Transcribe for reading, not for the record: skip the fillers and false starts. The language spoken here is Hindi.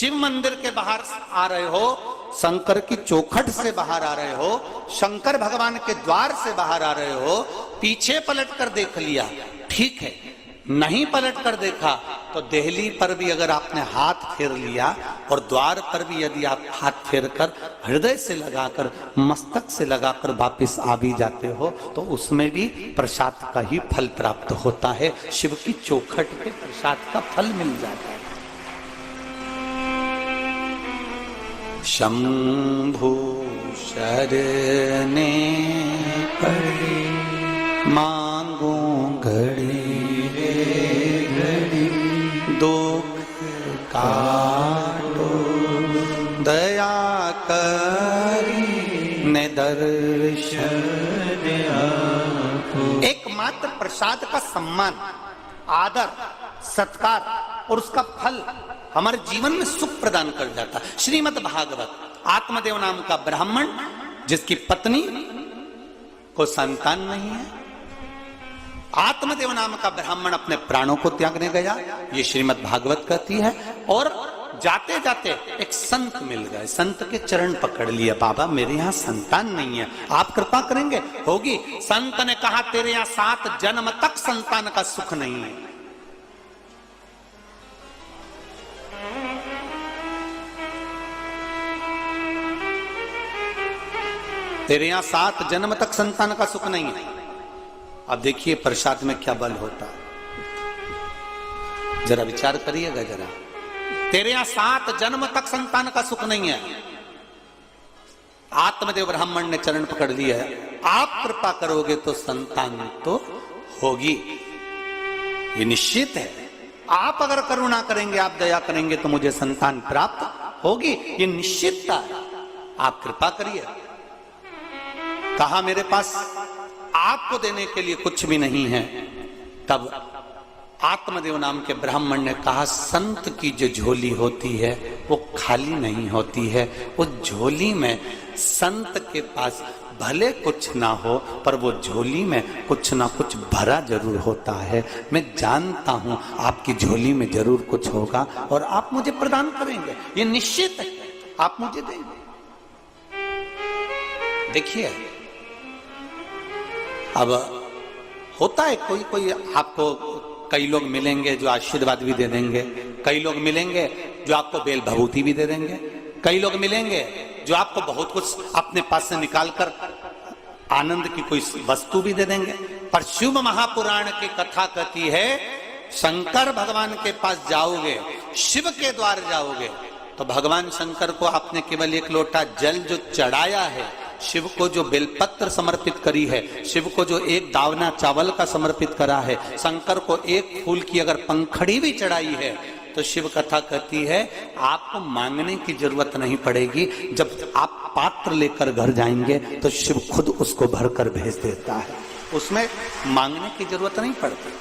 शिव मंदिर के बाहर आ रहे हो, शंकर की चौखट से बाहर आ रहे हो, शंकर भगवान के द्वार से बाहर आ रहे हो, पीछे पलट कर देख लिया, ठीक है। नहीं पलट कर देखा तो देहली पर भी अगर आपने हाथ फेर लिया और द्वार पर भी यदि आप हाथ फेर कर हृदय से लगाकर, मस्तक से लगाकर वापिस आ भी जाते हो तो उसमें भी प्रसाद का ही फल प्राप्त होता है। शिव की चौखट पे प्रसाद का फल मिल जाता है। शंभु शरणे पड़े मांगू घड़ी दुख काटो दया करी ने दर्शन। एकमात्र प्रसाद का सम्मान, आदर, सत्कार और उसका फल हमारे जीवन में सुख प्रदान कर जाता। श्रीमद् भागवत, आत्मदेव नाम का ब्राह्मण जिसकी पत्नी को संतान नहीं है, आत्मदेव नाम का ब्राह्मण अपने प्राणों को त्यागने गया, ये श्रीमद् भागवत कहती है। और जाते जाते एक संत मिल गए, संत के चरण पकड़ लिए, बाबा मेरे यहाँ संतान नहीं है, आप कृपा करेंगे? होगी। संत ने कहा तेरे यहाँ 7 जन्म तक संतान का सुख नहीं है। तेरे यहाँ 7 जन्म तक संतान का सुख नहीं है। अब देखिए प्रसाद में क्या बल होता, जरा विचार करिएगा जरा। तेरे यहाँ 7 जन्म तक संतान का सुख नहीं है। आत्मदेव ब्राह्मण ने चरण पकड़ लिया है, आप कृपा करोगे तो संतान तो होगी, ये निश्चित है। आप अगर करुणा करेंगे, आप दया करेंगे तो मुझे संतान प्राप्त होगी, ये निश्चितता है। आप कृपा करिए। कहा मेरे पास आपको देने के लिए कुछ भी नहीं है। तब आत्मदेव नाम के ब्राह्मण ने कहा संत की जो झोली होती है वो खाली नहीं होती है, उस झोली में संत के पास भले कुछ ना हो पर वो झोली में कुछ ना कुछ भरा जरूर होता है। मैं जानता हूं आपकी झोली में जरूर कुछ होगा और आप मुझे प्रदान करेंगे, ये निश्चित है, आप मुझे देंगे। देखिए अब होता है कोई कोई आपको, कई लोग मिलेंगे जो आशीर्वाद भी दे देंगे, कई लोग मिलेंगे जो आपको बेल भभूति भी दे देंगे, कई लोग मिलेंगे जो आपको बहुत कुछ अपने पास से निकालकर आनंद की कोई वस्तु भी दे देंगे। पर शिव महापुराण की कथा कहती है शंकर भगवान के पास जाओगे, शिव के द्वार जाओगे तो भगवान शंकर को आपने केवल 1 लोटा जल जो चढ़ाया है, शिव को जो बेलपत्र समर्पित करी है, शिव को जो 1 दावना चावल का समर्पित करा है, शंकर को 1 फूल की अगर पंखड़ी भी चढ़ाई है तो शिव कथा कहती है आपको मांगने की जरूरत नहीं पड़ेगी। जब आप पात्र लेकर घर जाएंगे तो शिव खुद उसको भरकर भेज देता है, उसमें मांगने की जरूरत नहीं पड़ती।